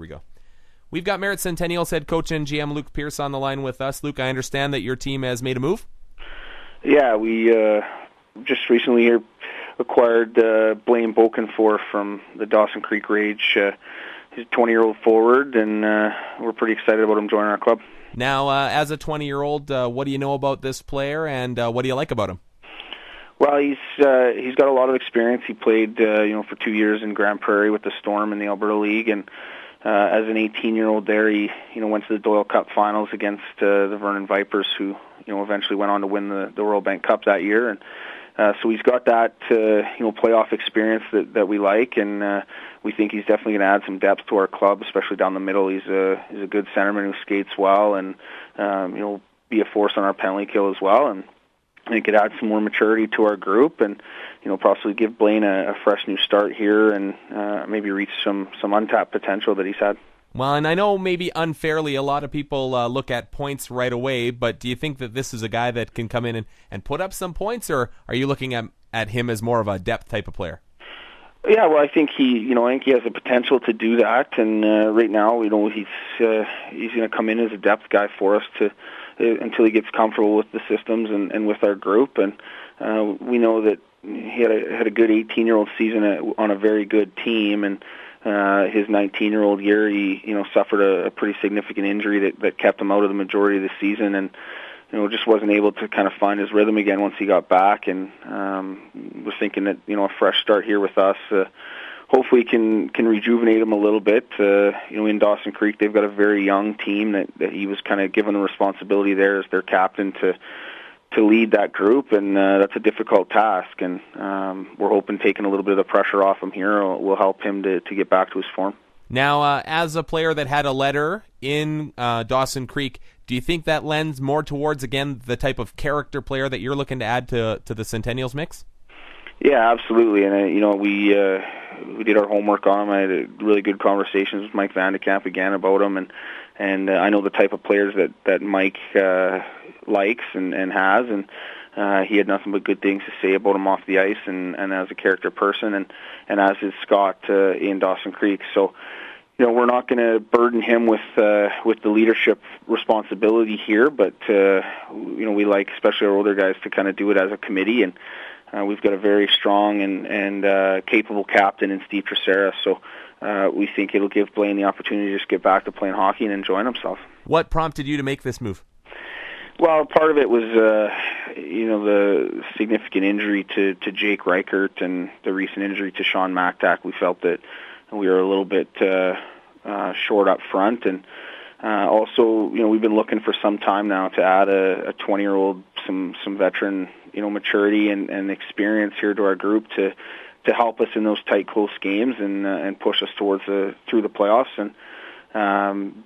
we go. We've got Merritt Centennials head coach and GM Luke Pierce on the line with us. Luke, I understand that your team has made a move? Yeah, we just recently here acquired Blaine Bokenfohr from the Dawson Creek Rage. He's a 20-year-old forward, and we're pretty excited about him joining our club. Now, as a 20-year-old, what do you know about this player, and what do you like about him? Well, he's got a lot of experience. He played for 2 years in Grand Prairie with the Storm in the Alberta League, and as an 18-year-old there, he went to the Doyle Cup finals against the Vernon Vipers, who eventually went on to win the Royal Bank Cup that year. And so he's got that playoff experience that we like, and we think he's definitely going to add some depth to our club, especially down the middle. He's a good centerman who skates well, and he'll be a force on our penalty kill as well. And he could add some more maturity to our group, and possibly give Blaine a fresh new start here, and maybe reach some untapped potential that he's had. Well, and I know maybe unfairly a lot of people look at points right away, but do you think that this is a guy that can come in and put up some points, or are you looking at him as more of a depth type of player? Yeah, well, I think he has the potential to do that, and right now, he's going to come in as a depth guy for us until he gets comfortable with the systems and with our group, and we know that he had a good 18-year-old season on a very good team, and his 19-year-old year, he suffered a pretty significant injury that kept him out of the majority of the season, and just wasn't able to kind of find his rhythm again once he got back, and was thinking that a fresh start here with us hopefully can rejuvenate him a little bit. In Dawson Creek, they've got a very young team that he was kind of given the responsibility there as their captain to lead that group, and that's a difficult task, and we're hoping taking a little bit of the pressure off him here will help him to get back to his form. Now, as a player that had a letter in Dawson Creek, do you think that lends more towards, again, the type of character player that you're looking to add to the Centennials mix? Yeah, absolutely, and we did our homework on him. I had really good conversations with Mike Vandekamp again about him, and I know the type of players that Mike likes and has, and he had nothing but good things to say about him off the ice and as a character person, and as is Scott in Dawson Creek. So, we're not going to burden him with the leadership responsibility here, but we like, especially our older guys, to kind of do it as a committee, and we've got a very strong and capable captain in Steve Tresera, so we think it'll give Blaine the opportunity to just get back to playing hockey and enjoying himself. What prompted you to make this move? Well, part of it was, the significant injury to Jake Reichert and the recent injury to Sean Maktak. We felt that we were a little bit short up front, and also, we've been looking for some time now to add a 20-year-old, some veteran, maturity and experience here to our group to help us in those tight, close games and push us towards through the playoffs. And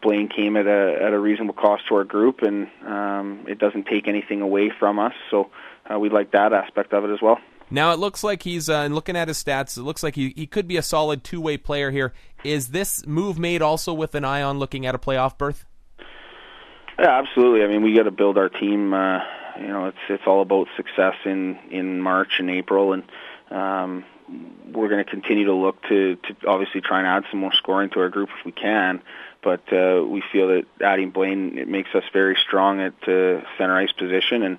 Blaine came at a reasonable cost to our group, and it doesn't take anything away from us, so we like that aspect of it as well. Now, it looks like he's, looking at his stats, it looks like he could be a solid two-way player here. Is this move made also with an eye on looking at a playoff berth? Yeah, absolutely. I mean, we got to build our team. It's all about success in March and April, and we're going to continue to look to obviously try and add some more scoring to our group if we can. But we feel that adding Blaine, it makes us very strong at center ice position, and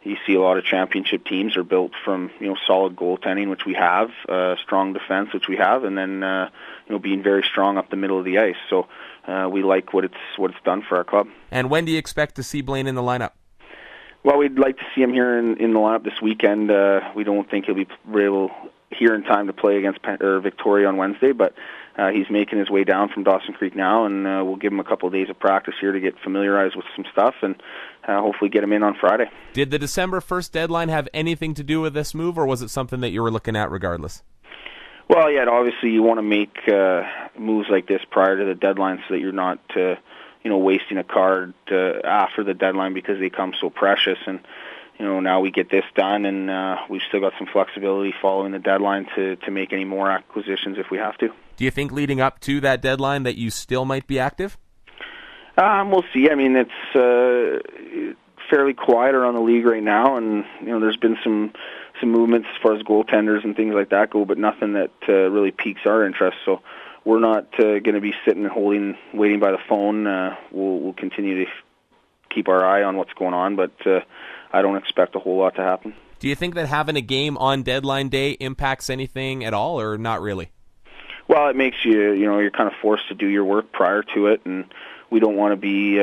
you see a lot of championship teams are built from solid goaltending, which we have, strong defense, which we have, and then being very strong up the middle of the ice. So we like what it's done for our club. And when do you expect to see Blaine in the lineup? Well, we'd like to see him here in the lineup this weekend. We don't think he'll be able here in time to play against Victoria on Wednesday, but he's making his way down from Dawson Creek now, and we'll give him a couple of days of practice here to get familiarized with some stuff and hopefully get him in on Friday. Did the December 1st deadline have anything to do with this move, or was it something that you were looking at regardless? Well, yeah, obviously you want to make moves like this prior to the deadline so that you're not wasting a card after the deadline because they come so precious. And now we get this done, and we've still got some flexibility following the deadline to make any more acquisitions if we have to. Do you think leading up to that deadline that you still might be active? We'll see. I mean, it's fairly quiet around the league right now, and there's been some movements as far as goaltenders and things like that go, but nothing that really piques our interest. So we're not going to be sitting and waiting by the phone. We'll continue to keep our eye on what's going on, but I don't expect a whole lot to happen. Do you think that having a game on deadline day impacts anything at all, or not really? Well, it makes you're kind of forced to do your work prior to it, and we don't want to be,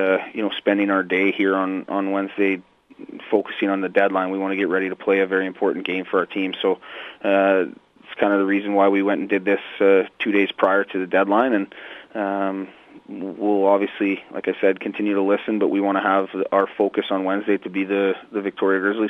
spending our day here on Wednesday focusing on the deadline. We want to get ready to play a very important game for our team. So it's kind of the reason why we went and did this 2 days prior to the deadline, and we'll obviously, like I said, continue to listen, but we want to have our focus on Wednesday to be the Victoria Grizzlies.